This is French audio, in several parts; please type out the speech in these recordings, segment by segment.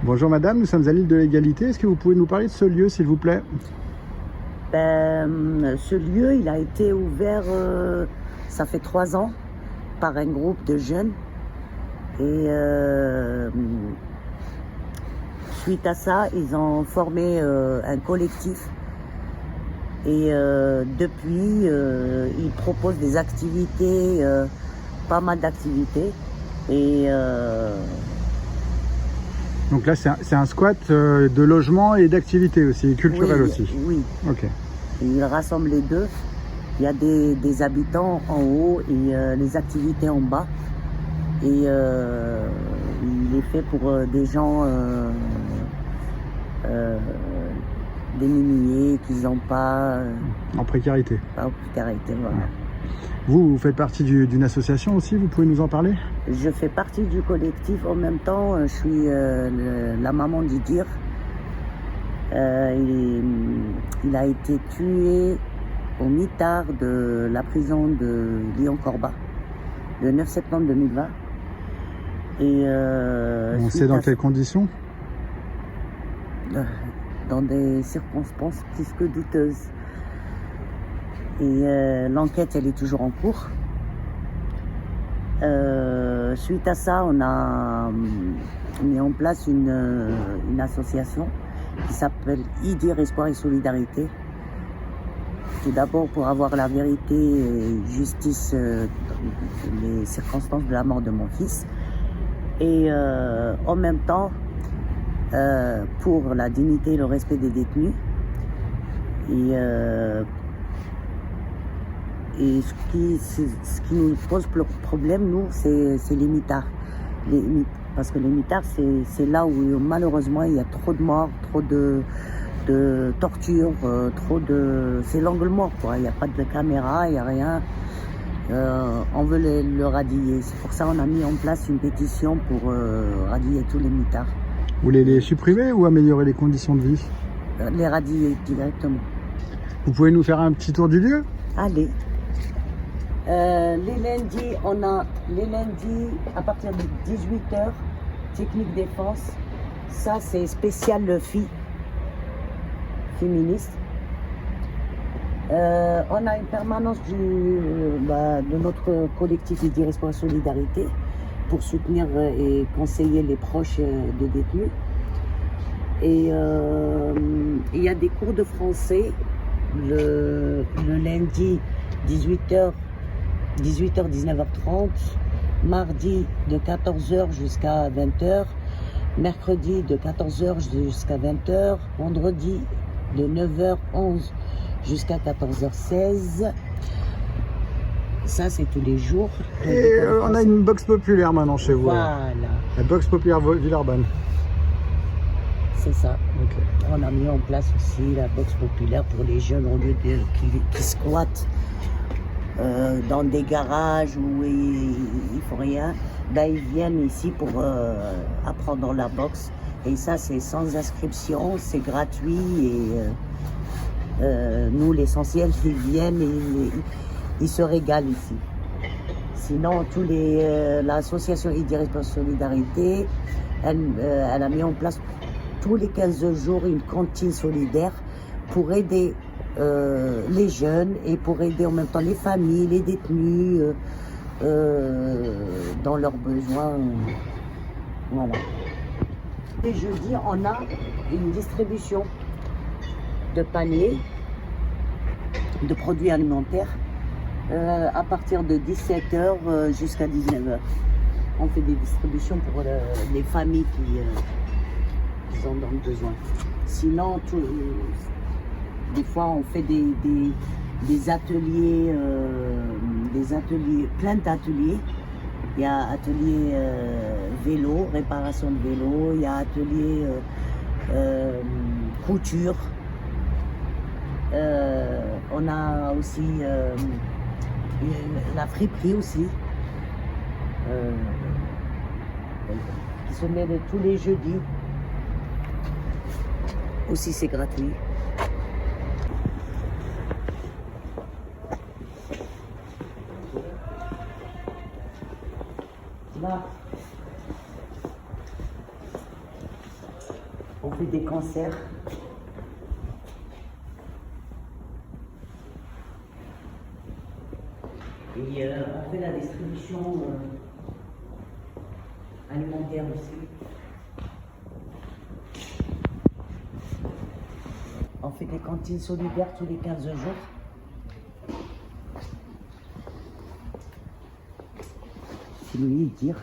Bonjour madame, nous sommes à l'île de l'Égalité. Est-ce que vous pouvez nous parler de ce lieu, s'il vous plaît? Ce lieu, il a été ouvert, ça fait 3 ans, par un groupe de jeunes. Et suite à ça, ils ont formé un collectif. Et depuis, ils proposent des activités, pas mal d'activités. Et Donc là, c'est un squat de logement et d'activité aussi, culturel oui, aussi. oui, Ok. ils rassemblent les deux. Il y a des habitants en haut et les activités en bas. Et il est fait pour des gens démunis, qui n'ont pas, En précarité. pas en précarité. Voilà. Ouais. Vous faites partie d'une association aussi, vous pouvez nous en parler? Je fais partie du collectif. En même temps, je suis la maman d'Idir. Il a été tué au mitard de la prison de Lyon-Corba le 9 septembre 2020. Et On sait dans quelles conditions? dans des circonstances plus que douteuses. Et l'enquête, elle est toujours en cours. Suite à ça, on a mis en place une association qui s'appelle Idir Espoir et Solidarité. Tout d'abord pour avoir la vérité et justice dans les circonstances de la mort de mon fils. Et en même temps, pour la dignité et le respect des détenus. Et ce qui nous pose problème, nous, c'est les mitards. Parce que les mitards, c'est là où malheureusement il y a trop de morts, trop de torture, c'est l'angle mort, quoi. Il n'y a pas de caméra, il n'y a rien. On veut le radier. C'est pour ça qu'on a mis en place une pétition pour radier tous les mitards. Vous voulez les supprimer ou améliorer les conditions de vie? Les radier directement. Vous pouvez nous faire un petit tour du lieu? Allez. Les lundis, à partir de 18h, technique défense. Ça, c'est spécial filles, féministes. On a une permanence de notre collectif Idir Espoir et Solidarité pour soutenir et conseiller les proches de détenus. Et il y a des cours de français le lundi 18h, 19h30, mardi de 14h jusqu'à 20h, mercredi de 14h jusqu'à 20h, vendredi de 9h11 jusqu'à 14h16. Ça, c'est tous les jours. Et on a une box populaire maintenant chez vous. Voilà. La box populaire Villeurbanne. C'est ça. Ok. On a mis en place aussi la box populaire pour les jeunes au lieu qui squattent dans des garages où il faut rien. Ben, ils viennent ici pour apprendre la boxe. Et ça, c'est sans inscription, c'est gratuit. Et nous, l'essentiel, ils viennent et ils se régalent ici. Sinon, l'association Idir Espoir Solidarité, elle a mis en place tous les 15 jours une cantine solidaire pour aider les jeunes et pour aider en même temps les familles, les détenus dans leurs besoins. Voilà. Et jeudi, on a une distribution de paniers de produits alimentaires à partir de 17h jusqu'à 19h. On fait des distributions pour les familles qui en ont besoin. Sinon, des fois, on fait des ateliers, plein d'ateliers. Il y a atelier vélo, réparation de vélo, il y a atelier couture. On a aussi la friperie aussi, qui se met tous les jeudis. Aussi, c'est gratuit. Là. On fait des concerts. Et on fait la distribution alimentaire aussi. On fait des cantines solidaires tous les 15 jours. C'est lui dire.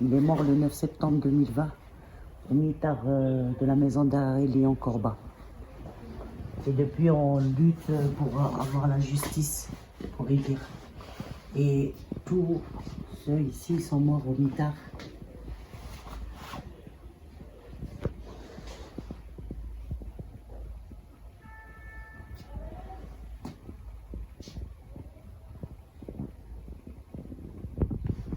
Il est mort le 9 septembre 2020 au mitard de la maison d'arrêt Léon Corbat. Et depuis, on lutte pour avoir la justice pour y dire. Et tous ceux ici sont morts au mitard.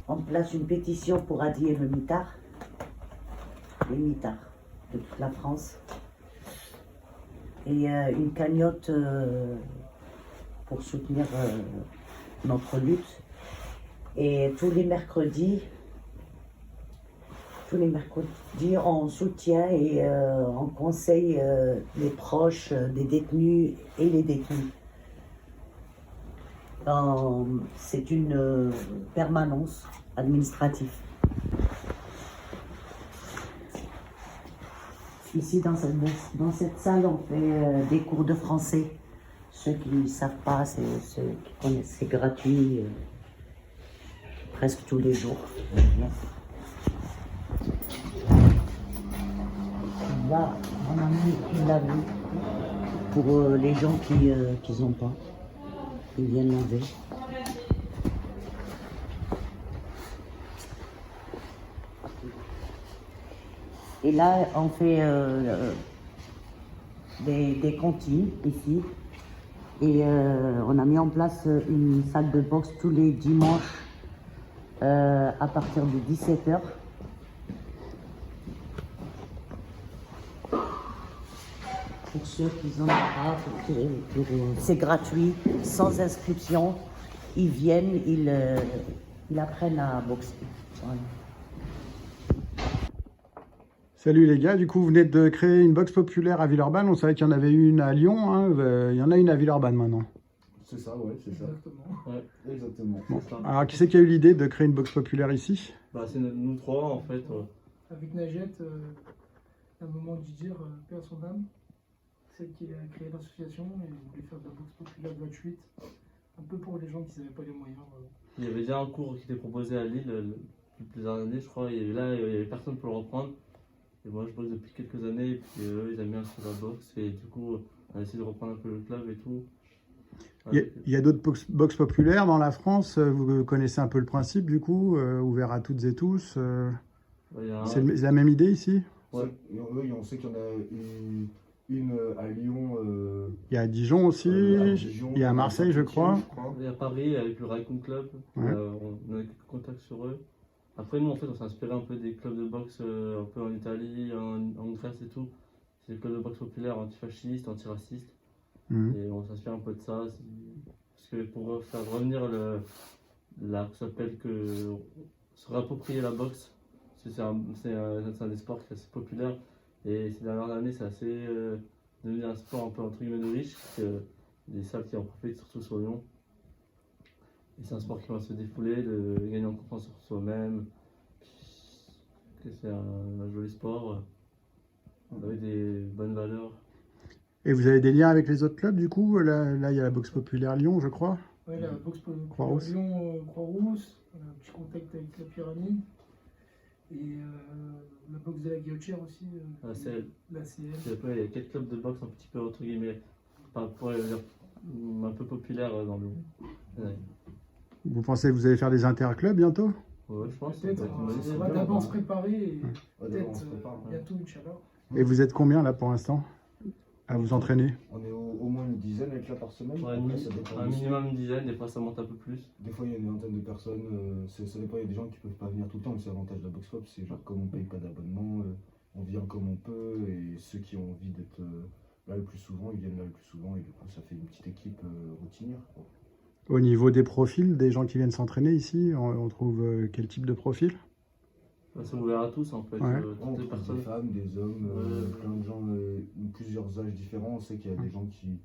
On place une pétition pour radier le mitard, les mitards de toute la France. Et une cagnotte pour soutenir notre lutte. Et tous les mercredis, on soutient et on conseille les proches des détenus et les détenus. C'est une permanence administrative. Ici, dans cette salle, on fait des cours de français. Ceux qui ne savent pas, ceux qui connaissent, c'est gratuit, presque tous les jours. Là, on a mis une laverie pour les gens qui n'ont pas. Ils viennent laver. Et là, on fait des cantines ici. Et on a mis en place une salle de boxe tous les dimanches à partir de 17h. Pour ceux qui n'en ont pas, c'est gratuit, sans inscription. Ils viennent, ils apprennent à boxer. Voilà. Salut les gars, du coup vous venez de créer une boxe populaire à Villeurbanne. On savait qu'il y en avait une à Lyon, hein. Il y en a une à Villeurbanne maintenant. C'est ça, ouais, c'est ça. Exactement. Ouais, exactement. Bon. C'est ça. Alors qui c'est qui a eu l'idée de créer une boxe populaire ici? Bah, c'est nous trois en fait. Avec Najette, à un moment de dire paix à son âme, celle qui a créé l'association et voulait faire de la boxe populaire gratuite, un peu pour les gens qui n'avaient pas les moyens. Il y avait déjà un cours qui était proposé à Lille depuis plusieurs années, je crois, et là il n'y avait personne pour le reprendre. Et moi je boxe depuis quelques années, et puis eux ils aiment bien sur la boxe, et du coup on a essayé de reprendre un peu le club et tout. Il y a d'autres boxes populaires dans la France, vous connaissez un peu le principe du coup, ouvert à toutes et tous. C'est la même idée ici? Ouais. Oui, on sait qu'il y en a une à Lyon. Il y a à Dijon aussi, Dijon, il y a à Marseille je crois. Il y a Paris avec le Raccoon Club, Ouais. on a quelques contacts sur eux. Après nous en fait on s'est inspiré un peu des clubs de boxe un peu en Italie, en Grèce et tout. C'est des clubs de boxe populaires antifascistes, antiracistes. Et on s'inspire un peu de ça, parce que pour faire revenir ça s'appelle que se réapproprier la boxe, parce que c'est un des sports qui est assez populaire, et ces dernières années c'est assez devenu un sport un peu entre guillemets de riche, parce que des salles qui en profitent surtout sur Lyon. Et c'est un sport qui va se défouler, de gagner en confiance sur soi-même, que c'est un joli sport, avec des bonnes valeurs. Et vous avez des liens avec les autres clubs du coup? Là il y a la boxe populaire Lyon je crois. Oui, la boxe populaire Croix-Rousse. Lyon, Croix-Rousse, on a un petit contact avec la pyramide. Et la boxe de la Guillotière aussi, La CL. la CL. Puis après, il y a 4 clubs de boxe un petit peu entre guillemets, pour dire, un peu populaires dans le. Ouais, Vous pensez que vous allez faire des interclubs bientôt? ouais, je pense. Peut-être, C'est on va d'abord se préparer et Ouais, d'abord, on peut-être se prépare, ouais. bientôt, Inch'Allah. Et vous êtes combien là pour l'instant à vous entraîner? On est au moins une dizaine avec là par semaine. Ouais, Après, ça dépend un aussi. minimum une dizaine, des fois ça monte un peu plus. Des fois, il y a une vingtaine de personnes. Ça dépend, il y a des gens qui peuvent pas venir tout le temps, mais c'est l'avantage de la boxe pop. C'est genre, comme on paye pas d'abonnement, on vient comme on peut. Et ceux qui ont envie d'être là le plus souvent, ils viennent là le plus souvent. Et du coup, ça fait une petite équipe routinière, quoi. Au niveau des profils des gens qui viennent s'entraîner ici, on trouve quel type de profil? C'est ouvert à tous en fait, Ouais. On toutes les trouve personnes. des femmes, des hommes, plein de gens, plusieurs âges différents. On sait qu'il y a des gens qui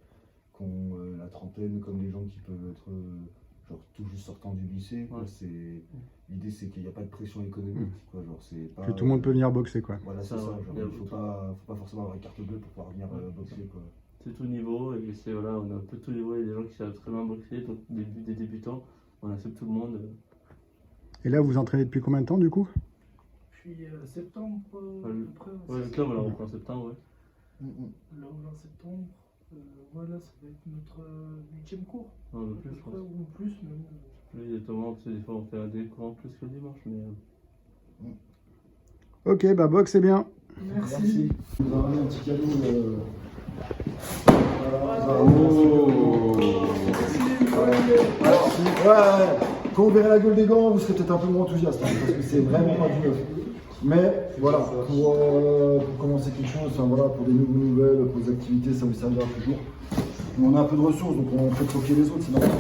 ont la trentaine, comme des gens qui peuvent être genre tout juste sortant du lycée. Quoi. L'idée c'est qu'il n'y a pas de pression économique. Quoi. Genre, c'est pas, Que tout le monde peut venir boxer, quoi. Voilà, c'est Ça, ça. ouais. Genre, il ne faut pas forcément avoir une carte bleue pour pouvoir venir boxer. Quoi. C'est tout niveau, et c'est voilà, on a un peu tout niveau, il y a des gens qui savent très bien boxer, donc des débutants, on accepte tout le monde. Et là, vous vous entraînez depuis combien de temps, du coup? Puis septembre, à peu près. Ouais, le club, on l'a repris en septembre, ouais. Là, on est en septembre. Voilà, ça va être notre 8e cours. Un peu À plus, peu je près, pense. ou plus même. Oui, exactement, parce que des fois on fait des cours en plus que le dimanche, mais... Ok, bah boxe, c'est bien. Merci. On vous a ramené un petit cadeau. Ouais, quand vous verrez la gueule des gants, vous serez peut-être un peu moins enthousiaste, parce que c'est vraiment pas du neuf. Mais voilà, pour commencer quelque chose, enfin, voilà, pour des nouvelles, pour des activités, ça vous servira toujours. Nous, on a un peu de ressources, donc on fait croquer les autres, c'est normal.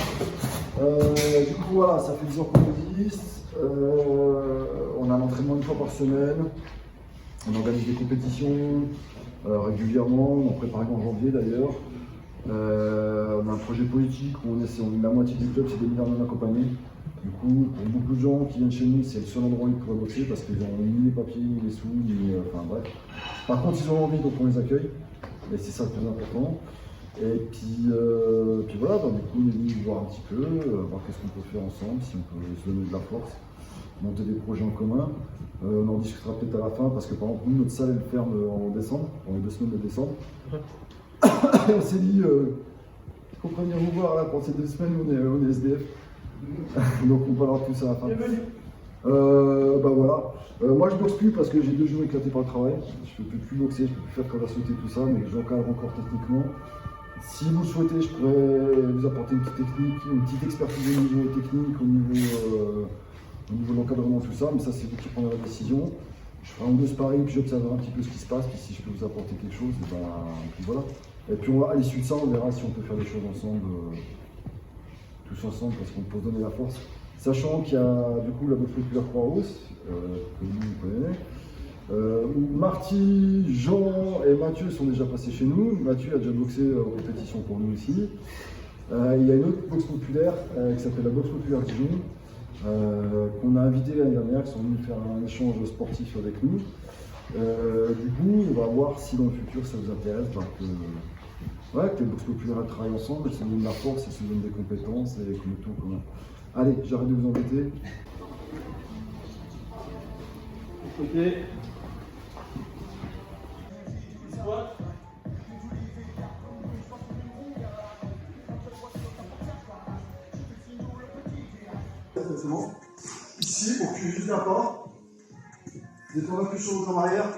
Du coup, voilà, ça fait 10 ans qu'on existe. On a un entraînement une fois par semaine. On organise des compétitions régulièrement, on prépare en janvier d'ailleurs. On a un projet politique où la moitié du club, c'est des mineurs non accompagnés. Du coup, pour beaucoup de gens qui viennent chez nous, c'est le seul endroit où ils pourraient boxer parce qu'ils n'ont ni les papiers, ni les sous, enfin bref. Par contre, ils ont envie, donc on les accueille. Et c'est ça le plus important. Et puis voilà, du coup, on est venu voir un petit peu, voir qu'est-ce qu'on peut faire ensemble, si on peut se donner de la force, monter des projets en commun. On en discutera peut-être à la fin parce que par exemple, nous, notre salle, elle ferme en décembre, pour les 2 semaines de décembre. On s'est dit qu'on pourrait venir vous voir là pour ces 2 semaines, on est SDF. Donc on parlera de tout ça à la fin. Bah voilà. Moi je boxe plus parce que j'ai 2 genoux éclatés par le travail. Je peux plus boxer, je peux plus faire corde à sauter, tout ça, mais j'encadre encore techniquement. Si vous le souhaitez, je pourrais vous apporter une petite technique, une petite expertise au niveau technique, au niveau de l'encadrement, tout ça, mais ça c'est vous qui prendrez la décision. Je ferai un 2 sparring, puis j'observerai un petit peu ce qui se passe, puis si je peux vous apporter quelque chose, et puis voilà. Et puis à l'issue de ça, on verra si on peut faire des choses ensemble, tous ensemble, parce qu'on peut se donner la force. Sachant qu'il y a du coup la boxe populaire Croix-Rousse, que vous connaissez, où Marty, Jean et Mathieu sont déjà passés chez nous. Mathieu a déjà boxé en compétition pour nous ici. Il y a une autre boxe populaire qui s'appelle la boxe populaire Dijon, qu'on a invité l'année dernière, qui sont venus faire un échange sportif avec nous. Du coup, on va voir si dans le futur ça vous intéresse, que les boxe populaires travaillent ensemble, elles se donnent de la force, elles se donnent des compétences et qu'on met tout en commun. Allez, j'arrête de vous embêter. Ok. C'est bon. Ici, pour cuire juste la porte. Détendre un peu chaud en arrière.